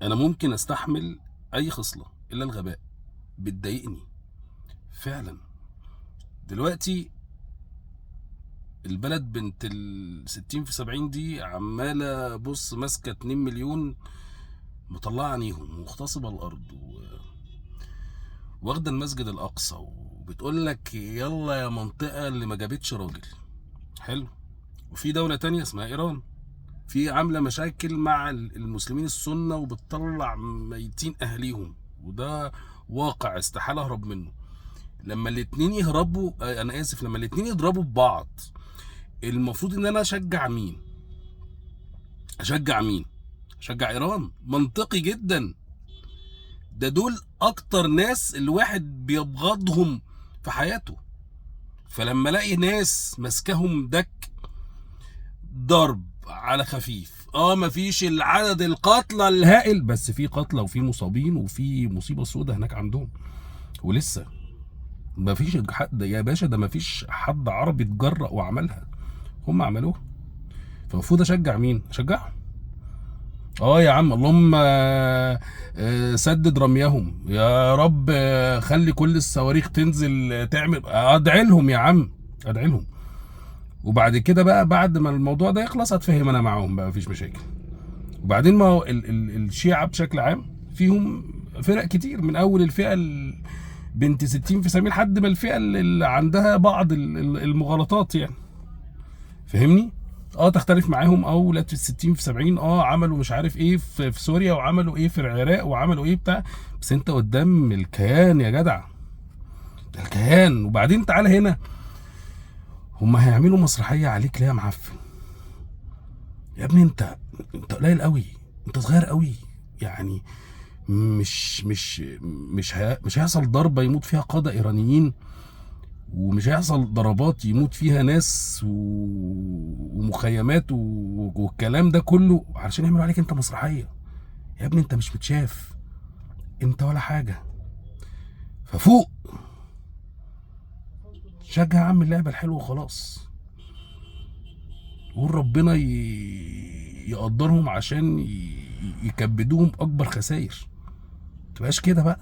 انا ممكن استحمل اي خصلة الا الغباء، بتضايقني فعلا. دلوقتي البلد بنت ال60 في 70 دي عمالة بص ماسكة 2 مليون، مطلعة عينيهم ومغتصبة الأرض واخدة المسجد الأقصى، وبتقول لك يلا يا منطقة اللي ما جابتش راجل. حلو. وفي دولة تانية اسمها إيران، في عاملة مشاكل مع المسلمين السنة وبتطلع ميتين أهليهم، وده واقع استحالة أهرب منه. لما الاتنين يهربوا، أنا آسف، لما الاتنين يضربوا ببعض، المفروض إن أنا أشجع مين؟ أشجع مين؟ أشجع إيران. منطقي جدا. ده دول أكتر ناس الواحد بيبغضهم في حياته. فلما الاقي ناس ماسكاهم دك ضرب على خفيف، مفيش العدد القتلى الهائل، بس في قتلى وفي مصابين وفي مصيبه سودة هناك عندهم. ولسه مفيش حد يا باشا، ده مفيش حد عربي اتجرأ وعملها، هم عملوها. فالمفروض اشجع مين؟ اشجعهم. يا عم، اللهم سدد رميهم يا رب، خلي كل الصواريخ تنزل تعمل، ادعي لهم يا عم، ادعي لهم. وبعد كده بقى، بعد ما الموضوع ده يخلص هتفهم انا معاهم بقى، مفيش مشاكل. وبعدين ما هو الشيعة بشكل عام فيهم فرق كتير، من اول الفئة بنت 60 في 70 لحد ما الفئة اللي عندها بعض المغالطات يعني. فهمني؟ تختلف معاهم، ولاد في 60 في 70 عملوا مش عارف ايه في سوريا، وعملوا ايه في العراق، وعملوا ايه بتاع، بس انت قدام الكيان يا جدع، ده الكيان. وبعدين تعالى هنا، هم هيعملوا مسرحية عليك ليه يا معفن؟ يا ابني انت قليل قوي، انت صغير قوي يعني. مش هيحصل ضربة يموت فيها قادة ايرانيين، ومش هيحصل ضربات يموت فيها ناس ومخيمات والكلام ده كله علشان يعملوا عليك انت مسرحية. يا ابني انت مش متشاف، انت ولا حاجة. ففوق، شجع يا عم اللعبة الحلوة وخلاص، قول ربنا يقدرهم عشان يكبدوهم اكبر خسائر. متبقاش كده بقى.